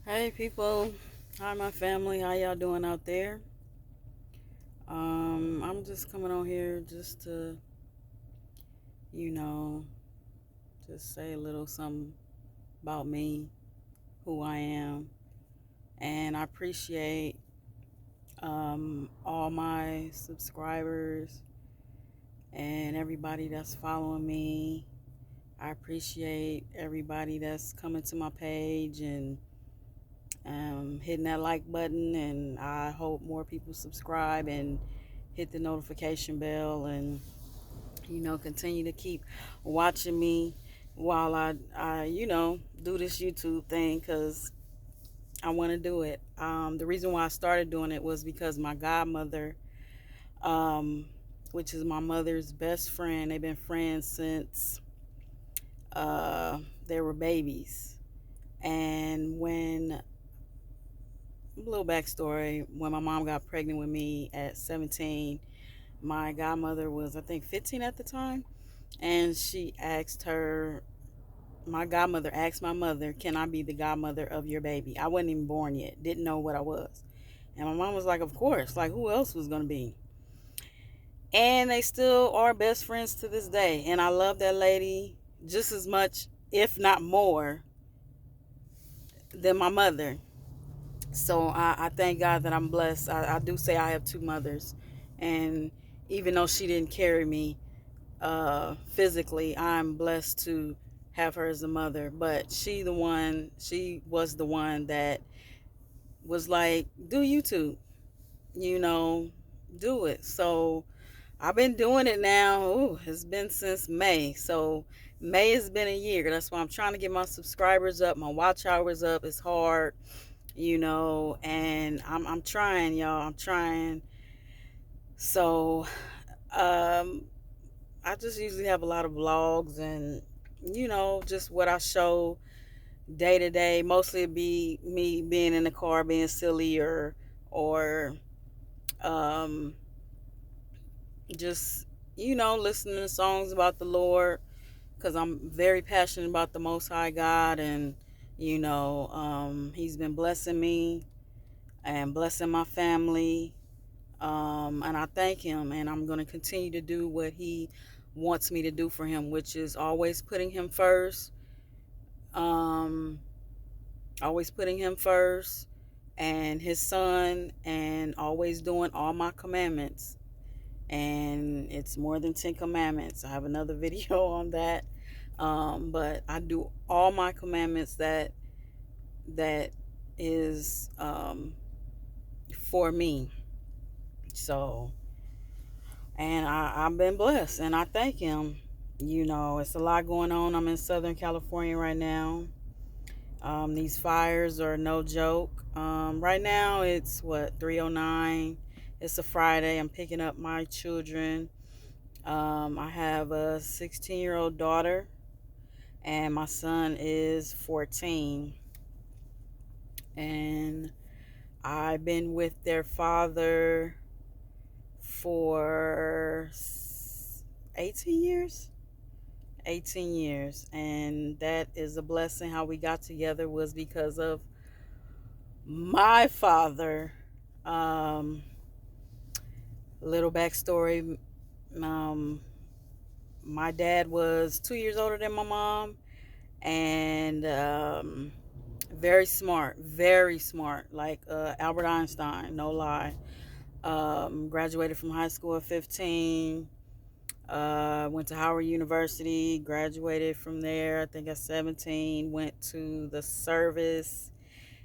Hey people, hi my family, how y'all doing out there? I'm just coming on here just to, you know, just say a little something about me, who I am, and I appreciate all my subscribers and everybody that's following me. I appreciate everybody that's coming to my page and hitting that like button, and I hope more people subscribe and hit the notification bell and continue to keep watching me while I do this YouTube thing because I want to do it. The reason why I started doing it was because my godmother, um, which is my mother's best friend, they've been friends since uh, they were babies. And when a little backstory, when my mom got pregnant with me at 17, my godmother was, I think, 15 at the time. And my godmother asked my mother, "Can I be the godmother of your baby?" I wasn't even born yet, didn't know what I was. And my mom was like, "Of course, like who else was going to be?" And they still are best friends to this day. And I love that lady just as much, if not more, than my mother. So I thank God that I'm blessed. I do say I have two mothers. And even though she didn't carry me physically, I'm blessed to have her as a mother. But she was the one that was like, do YouTube, you know, do it. So I've been doing it now. Ooh, it's been since May. So May has been a year. That's why I'm trying to get my subscribers up, my watch hours up. It's hard, and I'm trying, y'all. I'm trying. So um I just usually have a lot of vlogs and just what I show day to day. Mostly it'd be me being in the car being silly or um just listening to songs about the Lord because I'm very passionate about the Most High God, and He's been blessing me and blessing my family. And I thank him, and I'm going to continue to do what he wants me to do for him, which is um, always putting him first and his son, and always doing all my commandments. And it's more than 10 commandments. I have another video on that. But I do all my commandments that is for me. So, and I've been blessed, and I thank him. It's a lot going on. I'm in Southern California right now. These fires are no joke. Right now it's what, 3:09. It's a Friday. I'm picking up my children. I have a 16-year-old daughter, and my son is 14. And I've been with their father for 18 years. 18 years. And that is a blessing. How we got together was because of my father. Um, little backstory. Um, my dad was 2 years older than my mom, and very smart, like Albert Einstein, no lie. Graduated from high school at 15. Went to Howard University, graduated from there, I think at 17. Went to the service,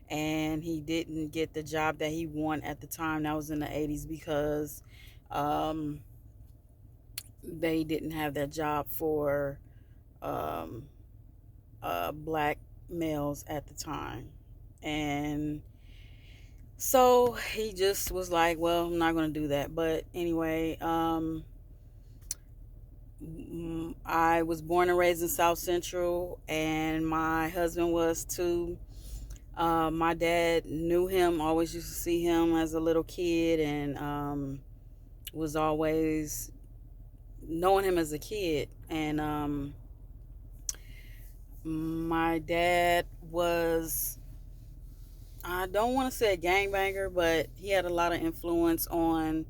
and he didn't get the job that he wanted at the time. That was in the 80s because um, they didn't have that job for um, black males at the time. And so he just was like, well, I'm not going to do that. But anyway, I was born and raised in South Central, and my husband was too. My dad knew him, always used to see him as a little kid, and was always knowing him as a kid. And my dad was I don't want to say a gangbanger, but he had a lot of influence on,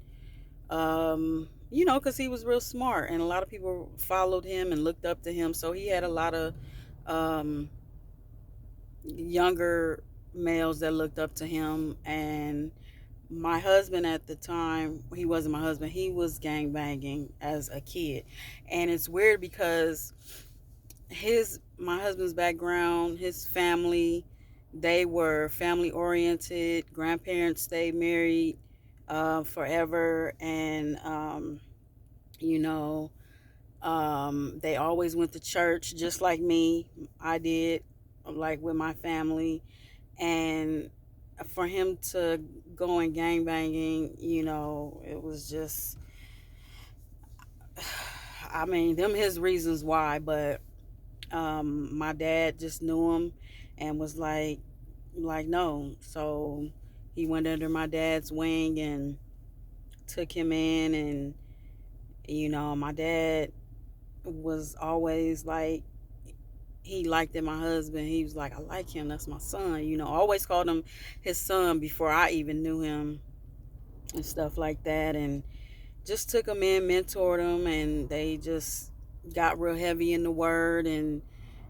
because he was real smart and a lot of people followed him and looked up to him. So he had a lot of um, younger males that looked up to him. And my husband at the time, he wasn't my husband, he was gang banging as a kid. And it's weird because my husband's background, his family, they were family oriented. Grandparents stayed married forever, and you know, they always went to church, just like me. I did, like with my family, and for him to go in gang banging, it was just, I mean, them his reasons why, but my dad just knew him and was like no. So he went under my dad's wing and took him in. And my dad was always like, he liked it, my husband. He was like, I like him, that's my son. Always called him his son before I even knew him and stuff like that. And just took him in, mentored him, and they just got real heavy in the word and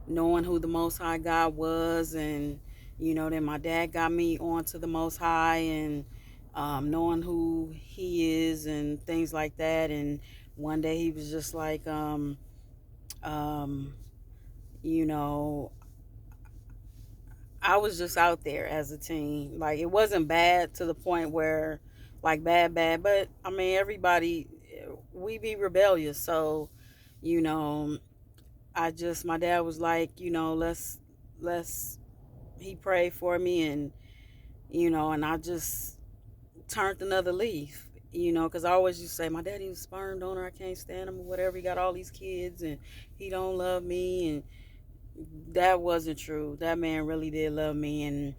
knowing who the Most High God was. And then my dad got me onto the Most High, and knowing who he is and things like that. And one day he was just like, um, you know I was just out there as a teen. Like, it wasn't bad to the point where, like, bad, but I mean, everybody, we be rebellious. So, you know, my dad was like, let's, he prayed for me, and, and I just turned another leaf, because I always used to say, my daddy was a sperm donor, I can't stand him or whatever. He got all these kids and he don't love me. And that wasn't true. That man really did love me. And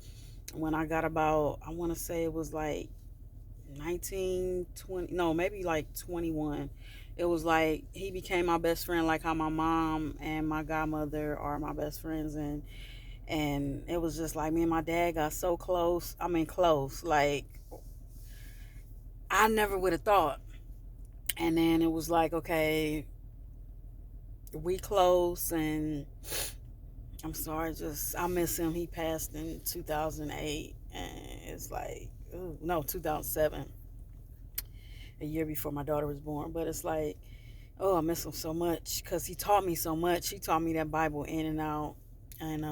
when I got about, I want to say it was like 19, 20, no, maybe like 21, it was like he became my best friend, like how my mom and my godmother are my best friends. And it was just like me and my dad got so close. I mean, close. Like, I never would have thought. And then it was like, okay, we close. And I'm sorry, just I miss him. He passed in 2008, and it's like, ooh, no, 2007, a year before my daughter was born. But it's like, oh, I miss him so much because he taught me so much. He taught me that Bible in and out. And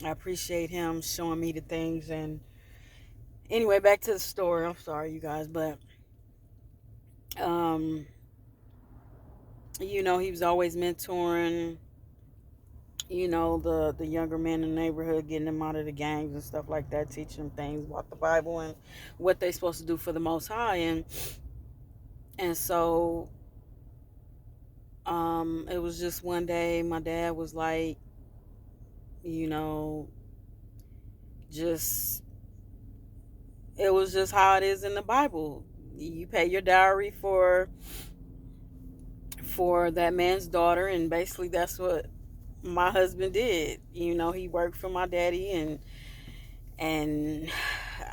I appreciate him showing me the things. And anyway, back to the story. I'm sorry, you guys, but um, he was always mentoring, the younger men in the neighborhood, getting them out of the gangs and stuff like that, teaching them things about the Bible and what they're supposed to do for the Most High. And so it was just one day my dad was like, you know just it was just how it is in the Bible. You pay your dowry for that man's daughter, and basically that's what my husband did. He worked for my daddy. And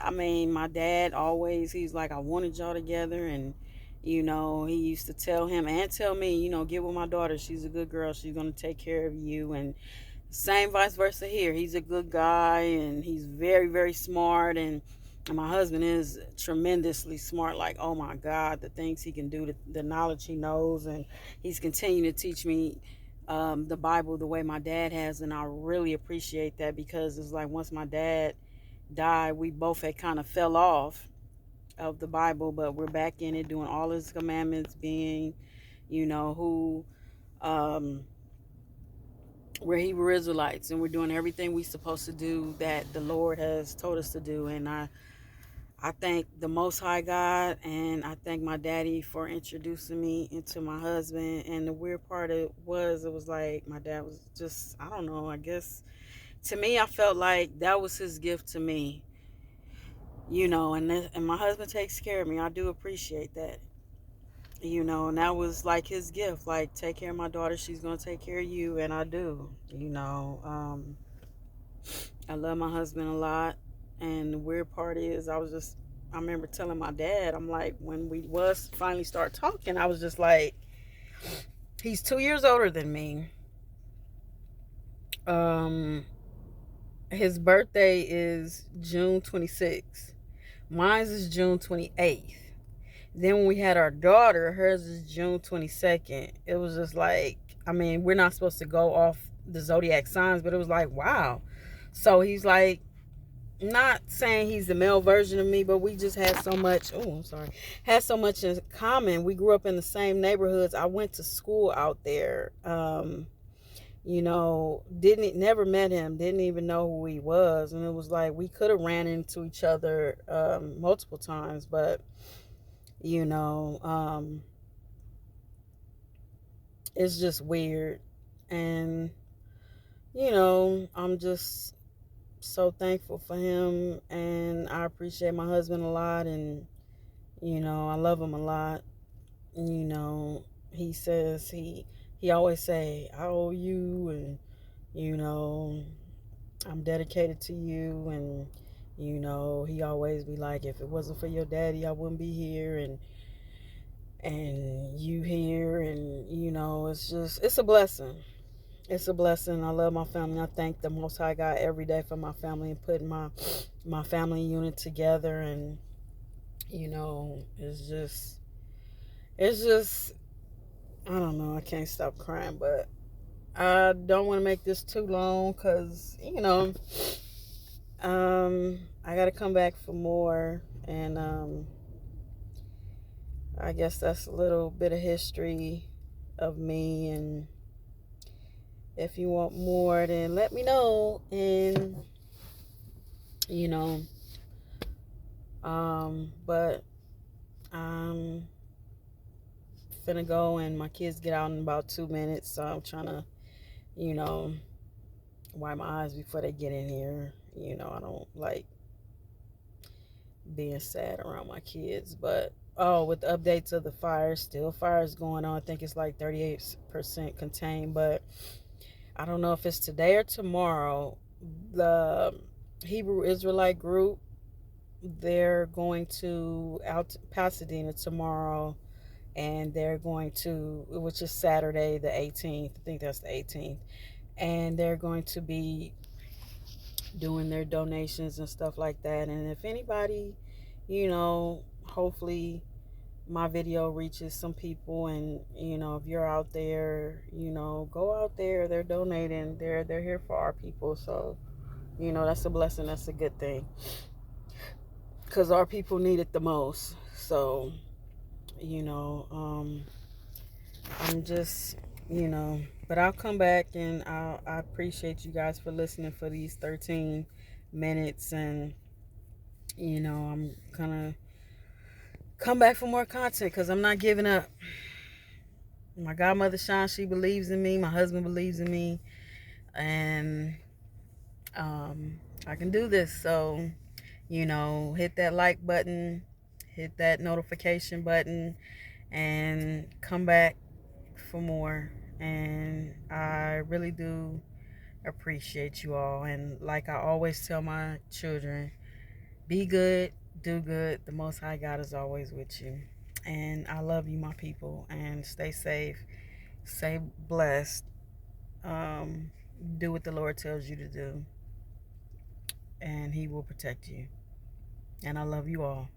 I mean, my dad always, he's like, I wanted y'all together. And he used to tell him and tell me, get with my daughter, she's a good girl, she's going to take care of you. And same vice versa here. He's a good guy, and he's very, very smart. And my husband is tremendously smart. Like, oh my God, the things he can do, the knowledge he knows. And he's continuing to teach me the Bible the way my dad has. And I really appreciate that, because it's like once my dad died, we both had kind of fell off of the Bible, but we're back in it, doing all his commandments, being, who we're Hebrew Israelites, and we're doing everything we're supposed to do that the Lord has told us to do. And I thank the Most High God, and I thank my daddy for introducing me into my husband. And the weird part it was like my dad was just, I don't know, I guess to me, I felt like that was his gift to me, and my husband takes care of me. I do appreciate that, and that was like his gift, like, take care of my daughter, she's going to take care of you. And I do, I love my husband a lot. And the weird part is, I remember telling my dad, I'm like, when we was finally start talking, I was just like, he's 2 years older than me. Um, his birthday is June 26th. Mine's is June 28th. Then when we had our daughter, hers is June 22nd. It was just like, I mean, we're not supposed to go off the zodiac signs, but it was like, wow. So he's like, not saying he's the male version of me, but we just had so much, oh, I'm sorry, had so much in common. We grew up in the same neighborhoods. I went to school out there. Didn't never met him, didn't even know who he was. And it was like we could have ran into each other multiple times, but you know, it's just weird. And I'm just so thankful for him, and I appreciate my husband a lot, and I love him a lot. He says he always say, I owe you, and you know I'm dedicated to you, and he always be like, if it wasn't for your daddy, I wouldn't be here, and you here, and it's a blessing. It's a blessing. I love my family. I thank the Most High God every day for my family and putting my family unit together. And it's just I don't know. I can't stop crying, but I don't want to make this too long because I got to come back for more, and I guess that's a little bit of history of me. And if you want more, then let me know. And you know, but I'm finna go, and my kids get out in about 2 minutes, so I'm trying to, you know, wipe my eyes before they get in here. I don't like being sad around my kids. But with the updates of the fire, still fires going on. I think it's like 38% contained, but I don't know if it's today or tomorrow. The Hebrew Israelite group, they're going to out to Pasadena tomorrow, and they're going to, which is Saturday the 18th. I think that's the 18th, and they're going to be doing their donations and stuff like that. And if anybody, hopefully my video reaches some people, and if you're out there, go out there. They're donating. They're here for our people. So that's a blessing. That's a good thing, because our people need it the most. So you know I'm just but I'll come back, and I appreciate you guys for listening for these 13 minutes. And I'm gonna come back for more content, because I'm not giving up. My godmother Sean, she believes in me. My husband believes in me, and I can do this. So hit that like button, hit that notification button, and come back for more. And I really do appreciate you all. And like I always tell my children, be good, do good. The Most High God is always with you. And I love you, my people. And stay safe, stay blessed. Do what the Lord tells you to do, and He will protect you. And I love you all.